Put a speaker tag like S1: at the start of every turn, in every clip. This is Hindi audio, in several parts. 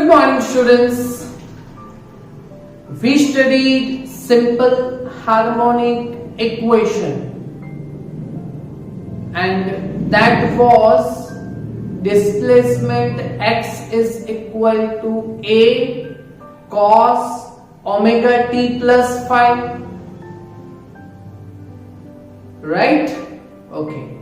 S1: morning, students. We studied simple harmonic equation, and that was displacement x is equal to a cos omega t plus phi, right? Okay.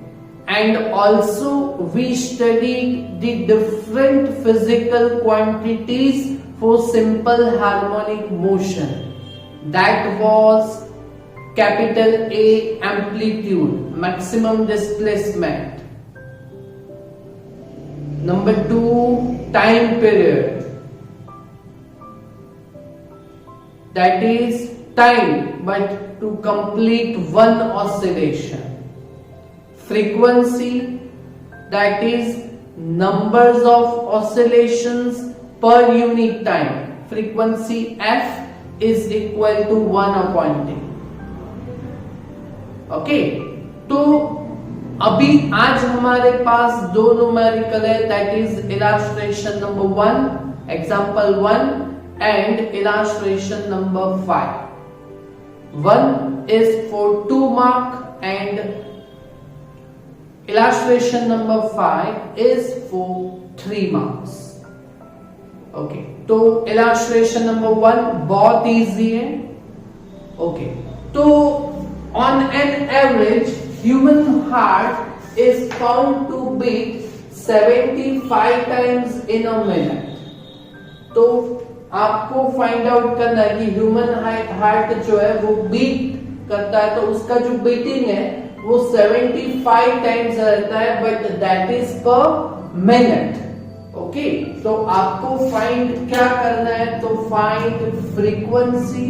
S1: And also we studied the different physical quantities for simple harmonic motion. That was capital A amplitude, maximum displacement. Number 2, time period. That is time but to complete one oscillation. Frequency, that is numbers of oscillations per unit time. Frequency f is equal to 1 upon t. Okay, तो अभी आज हमारे पास दो न्यूमेरिकल है, that is illustration number 1, example 1 and illustration number 5. 1 is for 2 mark and illustration number 5 is for 3 marks. Okay, तो illustration number 1 बहुत easy है. Okay, तो on an average human heart is found to beat 75 times in a minute. तो आपको फाइंड आउट करना है कि ह्यूमन हार्ट जो है वो बीट करता है, तो उसका जो बीटिंग है वो 75 टाइम्स रहता है, but that is per minute. Okay, तो आपको फाइंड क्या करना है, तो find frequency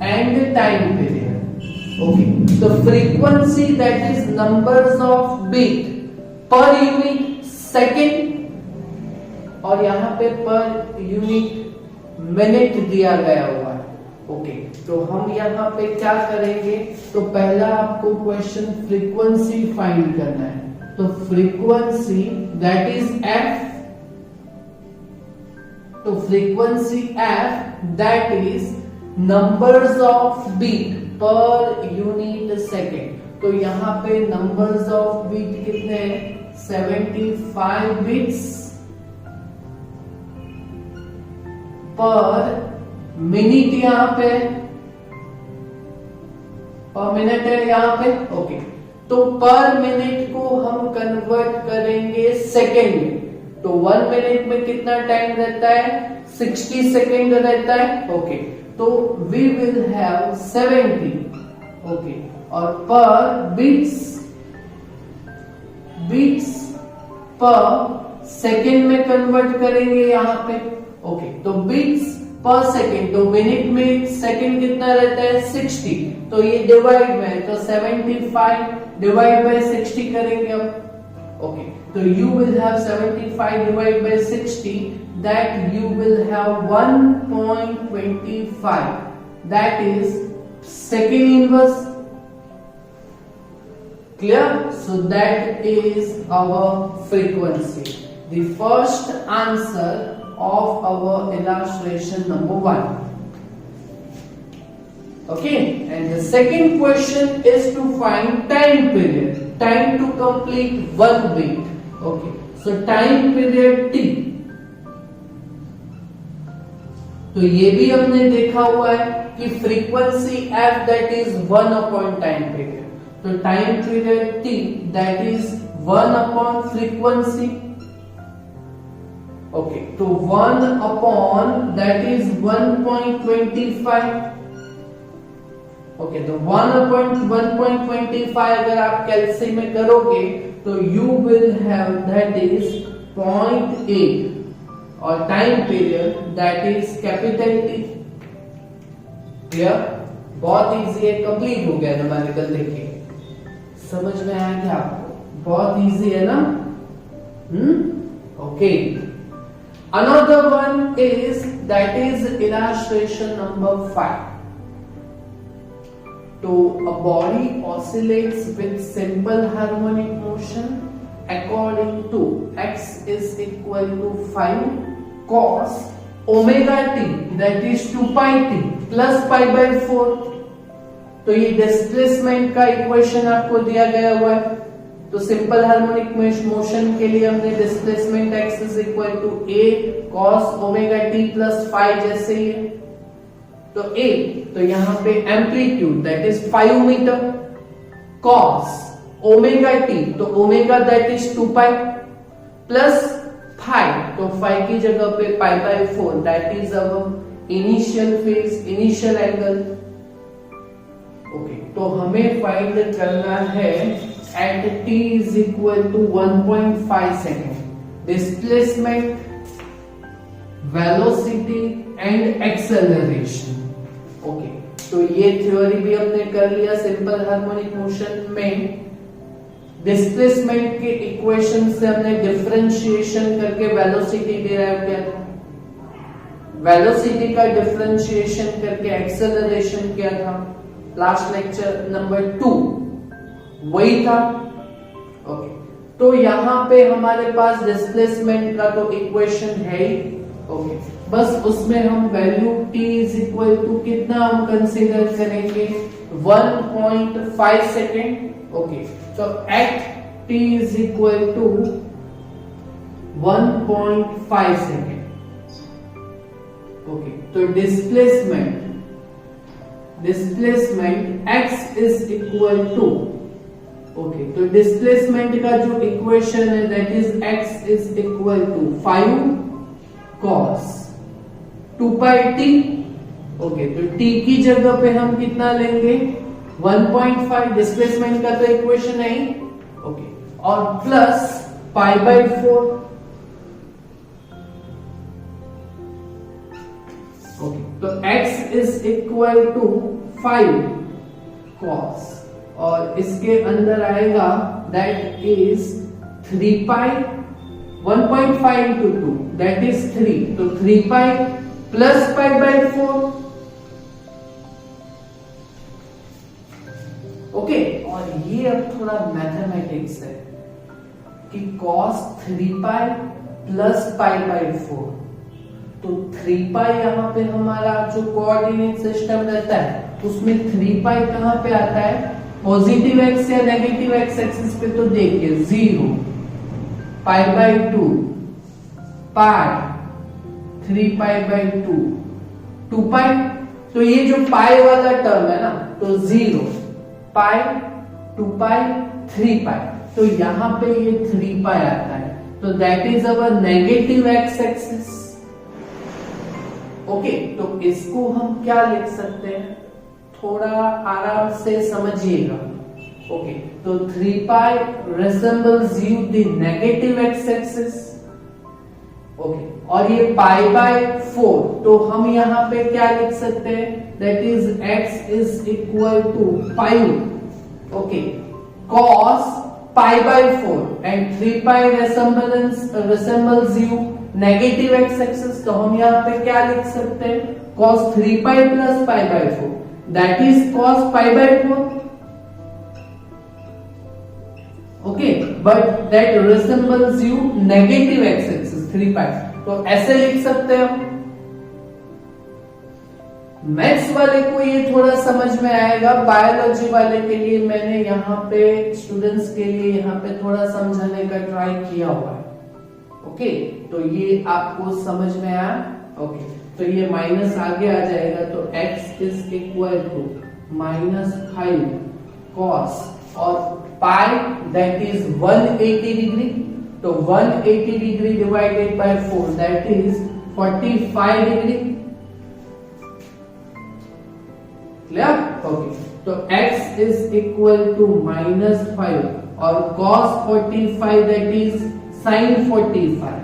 S1: and time period. Okay, तो frequency that is numbers of beat per unit second, और यहाँ पे पर यूनिट मिनट दिया गया हुआ है. ओके, तो हम यहाँ पे क्या करेंगे, तो पहला आपको क्वेश्चन फ्रीक्वेंसी फाइंड करना है. तो फ्रीक्वेंसी दैट इज एफ, तो frequency F that is numbers of beat per unit second. तो यहाँ पे नंबर्स ऑफ बीट कितने हैं, 75 बीट्स पर मिनट, यहां पे पर मिनट है यहां पे. ओके, तो पर मिनट को हम कन्वर्ट करेंगे सेकेंड में. तो 1 मिनट में कितना टाइम रहता है, 60 सेकेंड रहता है. ओके, तो वी विल हैव 70. ओके, और पर बीट्स पर सेकेंड में कन्वर्ट करेंगे यहां पे. ओके, तो बीट्स पर सेकेंड, तो मिनट में सेकेंड कितना रहता है, 60. तो ये डिवाइड में, तो 75 डिवाइड बाय 60 करेंगे अब. ओके, तो you will have 75 divide by 60, that you will have 1.25, that is second inverse. Clear? So that is our frequency. The first answer of our illustration number 1. Okay, and the second question is to find time period, time to complete one beat. Okay, so time period t. तो ये भी हमने देखा हुआ है कि frequency f that is 1 upon time period. तो time period t that is 1 upon frequency. Okay, तो 1 अपॉन दैट इज 1.25. ओके, तो 1 अपॉन 1.25 अगर आप कैलसी में करोगे तो you will have that is 0.8, और time period that is capital T. Clear? बहुत इजी है, कंप्लीट हो गया न्यूमेरिकल. देखिए, समझ में आया क्या आपको? बहुत इजी है ना. Okay, another one is that is illustration number 5. So a body oscillates with simple harmonic motion according to x is equal to 5 cos omega T that is 2 pi T plus pi by 4। तो ये डिस्प्लेसमेंट का इक्वेशन आपको दिया गया हुआ है। तो सिंपल हार्मोनिक मोशन के लिए हमने displacement x is equal to a cos omega t plus phi जैसे ही है। तो a तो यहां पे amplitude that is 5 metre, cos omega t तो omega that is 2 pi plus phi तो फाई की जगह पे pi by 4 that is our initial phase, initial angle. Okay, तो हमें फाइंड करना है at t is equal to 1.5 second displacement, velocity and acceleration। Okay, तो ये थ्योरी भी हमने कर लिया सिंपल हार्मोनिक मोशन में। डिस्प्लेसमेंट के इक्वेशन से हमने डिफरेंशिएशन करके वेलोसिटी डिराइव किया था, वेलोसिटी का डिफरेंशिएशन करके एक्सेलरेशन किया था लास्ट लेक्चर नंबर 2 वही था। ओके, तो यहां पे हमारे पास डिस्प्लेसमेंट का तो इक्वेशन है ही। ओके, बस उसमें हम value t is equal to कितना हम कंसीडर करेंगे 1.5 सेकेंड। ओके, तो at t is equal to 1.5 second. Okay, तो displacement x is equal to, okay, तो डिस्प्लेसमेंट का जो इक्वेशन है that is x is equal to 5 cos 2 pi t। Okay, तो t की जगह पे हम कितना लेंगे 1.5, डिस्प्लेसमेंट का तो इक्वेशन है ही। ओके, और प्लस पाई बाय 4। ओके, तो x is equal to 5 cos और इसके अंदर आएगा that is 3 pi 1.5 into 2 that is 3, तो 3 pi plus pi by 4। Okay, और ये अब थोड़ा मैथमेटिक्स है कि cos 3 pi plus pi by 4, तो 3 पाई यहाँ पे हमारा जो कोऑर्डिनेट सिस्टम रहता है उसमें 3 पाई कहां पे आता है, पॉजिटिव एक्स या नेगेटिव एक्स एक्सिस पे। तो देखिए 0 pi by 2 pi 3 pi by 2 2 पाई। तो ये जो पाई वाला टर्म है ना, तो 0 पाई 2 पाई 3 पाई, तो यहां पे ये 3 पाई आता है, तो that is our negative X axis. Okay, तो इसको हम क्या लिख सकते हैं, थोड़ा आराम से समझिएगा। ओके, तो 3 pi resembles you the negative x axis। Okay, और ये पाई बाय 4, तो हम यहां पे क्या लिख सकते हैं, that is x is equal to 5 okay cos pi by 4 and 3 pi resembles you negative x axis. तो हम यहाँ पे क्या लिख सकते हैं, cos 3 pi plus pi by 4 that is cos pi by 4। okay, but that resembles you negative x axis 3 pi, तो ऐसे लिख सकते हैं हम। मैथ्स वाले को ये थोड़ा समझ में आएगा, बायोलॉजी वाले के लिए मैंने यहाँ पे स्टूडेंट्स के लिए यहाँ पे थोड़ा समझाने का ट्राई किया हुआ है। ओके, तो ये आपको समझ में आया। ओके, तो ये माइनस आगे आ जाएगा, तो x is equal to -5 cos और पाई दैट इज 180 डिग्री, तो 180 degree divided by 4 that is 45 degree. Clear? Okay, तो x इज इक्वल टू -5 और cos 45 that is sin 45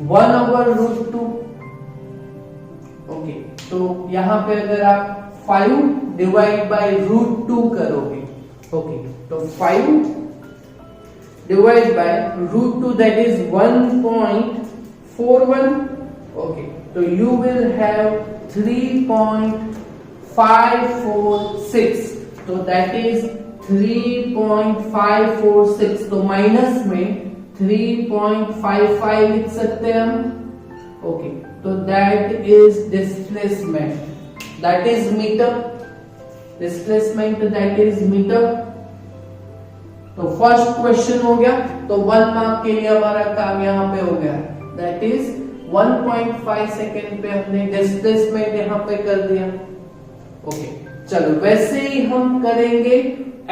S1: 1/√2। Okay, तो यहां पे अगर आप 5 डिवाइड बाय √2 करोगे, ओके, तो 5 divide by √2 that is 1.41। Okay, तो यू विल हैव 3.546, तो दैट इज 3.546, तो माइनस में 3.55 लिख सकते हैं हम। ओके, तो that is displacement, that is metre, displacement that is metre. तो फर्स्ट क्वेश्चन हो गया, तो 1 मार्क के लिए हमारा काम यहां पे हो गया, दैट इज 1.5 सेकेंड पे हमने डिस्प्लेसमेंट यहां पे कर दिया। ओके, चलो वैसे ही हम करेंगे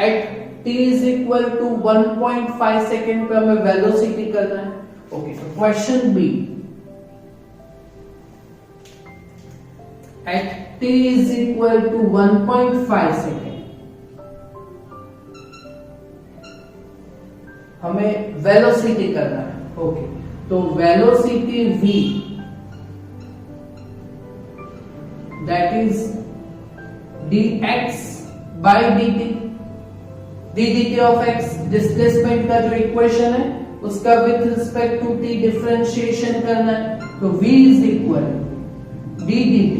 S1: at t is equal to 1.5 second पे हमें वेलोसिटी करना है। ओके, तो question B, at t is equal to 1.5 second हमें वेलोसिटी करना है। ओके, तो velocity v that is dx by dt, dt of x displacement का जो इक्वेशन है उसका with respect to t differentiation करना है। तो v is equal d dt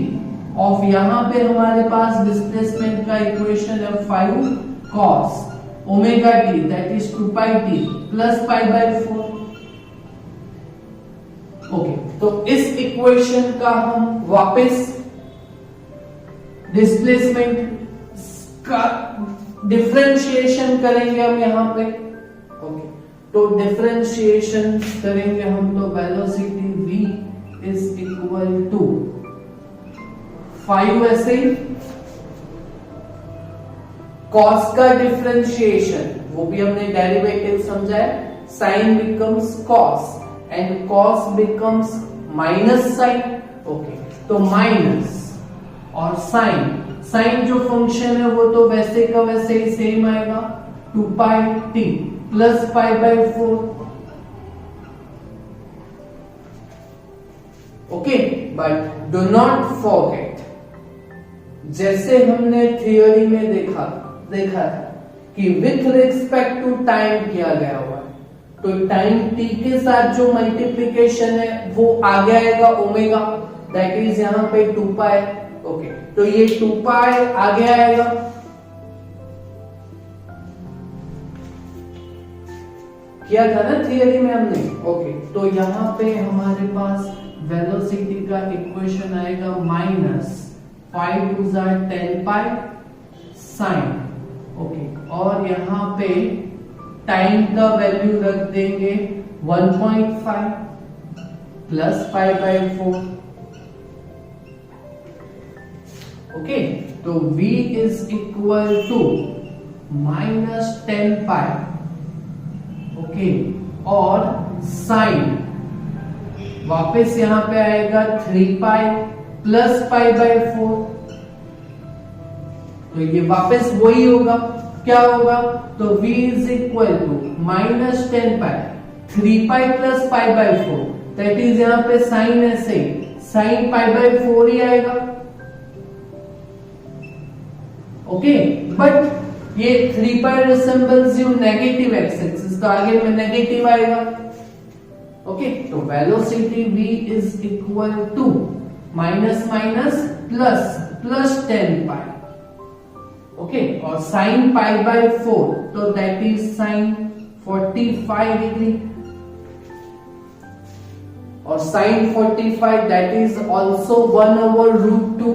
S1: of, यहां पे हमारे पास डिस्प्लेसमेंट का इक्वेशन है 5 cos omega t that is 2 pi t plus pi by 4। Okay, तो इस इक्वेशन का हम वापस डिस्प्लेसमेंट का डिफरेंशिएशन करेंगे हम यहां पे। ओके, तो डिफरेंशिएशन करेंगे हम, तो velocity v is equal to 5 ऐसे ही, कॉस का डिफरेंशिएशन वो भी हमने डेरिवेटिव समझा है, sine becomes cos and cos becomes minus sine. Okay, तो माइनस और साइन, साइन जो फंक्शन है वो तो वैसे का वैसे ही सेम आएगा, 2 pi t plus pi by 4। Okay, but do not forget, जैसे हमने थियोरी में देखा था कि विथ रिस्पेक्ट टू टाइम किया गया हुआ है, तो टाइम t के साथ जो मल्टीप्लिकेशन है वो आगे आएगा ओमेगा, दैट इज यहां पे 2 pi। ओके, तो ये 2 pi आगे आएगा, किया था ना थियरी में हमने। ओके, तो यहां पे हमारे पास वेलोसिटी का इक्वेशन आएगा minus 5 to 10 pi sine. Okay, और यहां पे टाइम का वैल्यू रख देंगे 1.5 प्लस pi by 4। ओके, तो v is equal to minus 10 pi। Okay, और साइन वापस यहां पे आएगा 3 pi प्लस pi by 4। तो ये वापस वही होगा, क्या होगा, तो v is equal to minus 10 pi 3 pi plus pi by 4, that is यहां पे साइन ऐसे साइन pi by 4 ही आएगा। ओके, बट ये 3 pi resembles you negative X axis, तो आगे में नेगेटिव आएगा। ओके, तो velocity v is equal to minus minus plus plus 10 pi। Okay, और साइन pi by 4, तो दैट इज साइन 45 डिग्री, और sine 45 that is also 1/√2।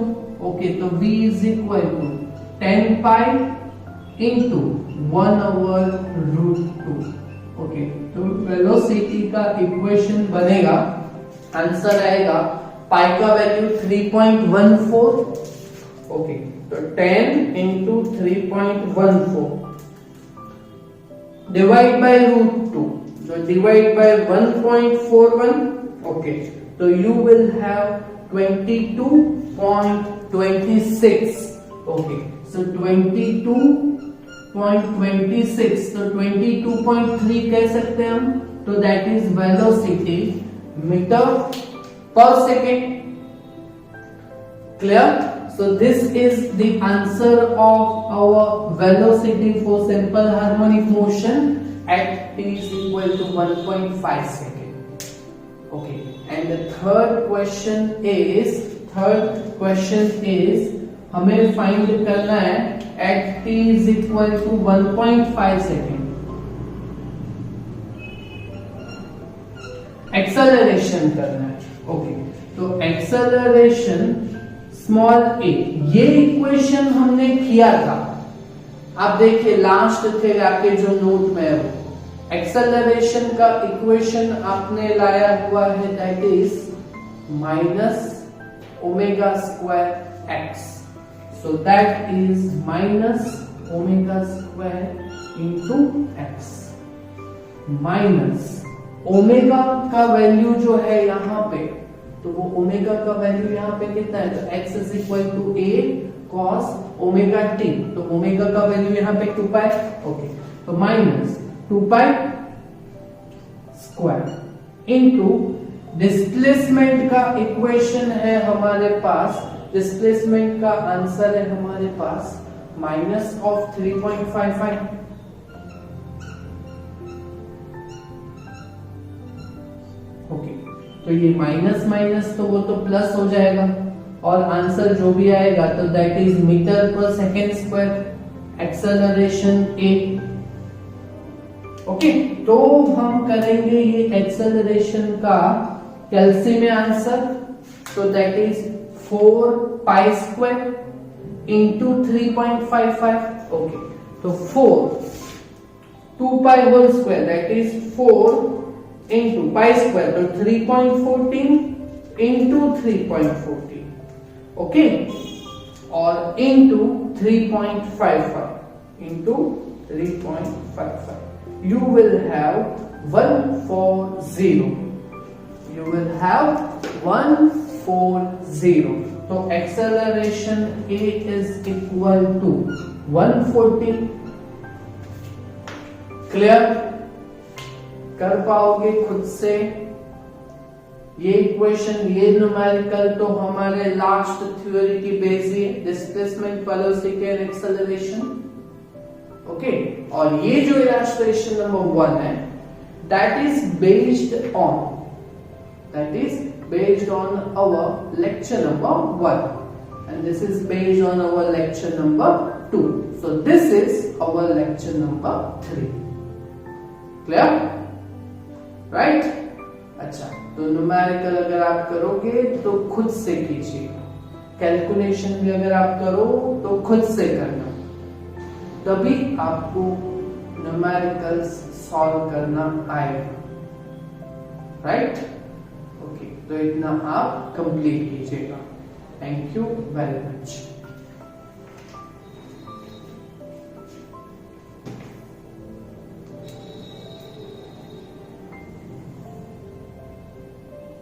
S1: Okay, तो v is equal to 10 pi into 1/√2। Okay, तो वेलोसिटी का इक्वेशन बनेगा, आंसर आएगा पाई का वैल्यू 3.14। ओके, तो 10 इंटू 3.14 डिवाइड बाय √2, तो डिवाइड बाय 1.41। ओके, तो you will have 22.26। Okay, so 22.26, तो 22.3 कह सकते हैं हम, तो दैट इज वेलोसिटी मीटर पर second. Clear? So this is the answer of our velocity for simple harmonic motion at t is equal to 1.5 second. Okay, and the third question is हमें फाइंड करना है at t is equal to 1.5 second acceleration करना है। ओके, तो एक्सेलरेशन स्मॉल a, ये इक्वेशन हमने किया था। आप देखिए लास्ट थे आपके जो नोट में है वो एक्सेलरेशन का इक्वेशन आपने लाया हुआ है, that is minus omega square x. So that is minus omega square into x, minus omega का वैल्यू जो है यहाँ पे, तो वो ओमेगा का वैल्यू यहाँ पे कितना है, तो x is equal to a cos omega t, तो ओमेगा का वैल्यू यहाँ पे 2 पाई। ओके, तो minus 2 pi square into displacement का इक्वेशन है हमारे पास, डिस्प्लेसमेंट का आंसर है हमारे पास माइनस ऑफ 3.55। ओके, तो ये माइनस माइनस तो वो तो प्लस हो जाएगा और आंसर जो भी आएगा तो दैट इज मीटर पर सेकेंड स्क्वायर एक्सेलरेशन ए। ओके, तो हम करेंगे ये एक्सेलरेशन का कैलसी में आंसर, तो that is 4 pi square into 3.55। Okay, तो 2 pi whole square that is 4 into pi square, तो 3.14 इंटू 3.14। ओके, और into 3.55 into 3.55, you will have 140, you will have 140। तो acceleration A is equal to 140। Clear कर पाओगे खुद से ये इक्वेशन, ये न्यूमेरिकल तो हमारे लास्ट थ्योरी की बेस है, displacement, velocity and acceleration. Okay, और ये जो इलस्ट्रेशन नंबर 1 है that is based on our lecture number 1 and this is based on our lecture number 2, so this is our lecture number 3। Clear, right? अच्छा, तो न्यूमेरिकल अगर आप करोगे तो खुद से कीजिए, कैलकुलेशन भी अगर आप करो तो खुद से करना, तभी आपको न्यूमेरिकल्स सॉल्व करना आएगा, राइट? ओके, तो इतना आप कंप्लीट कीजिएगा। Thank you very much.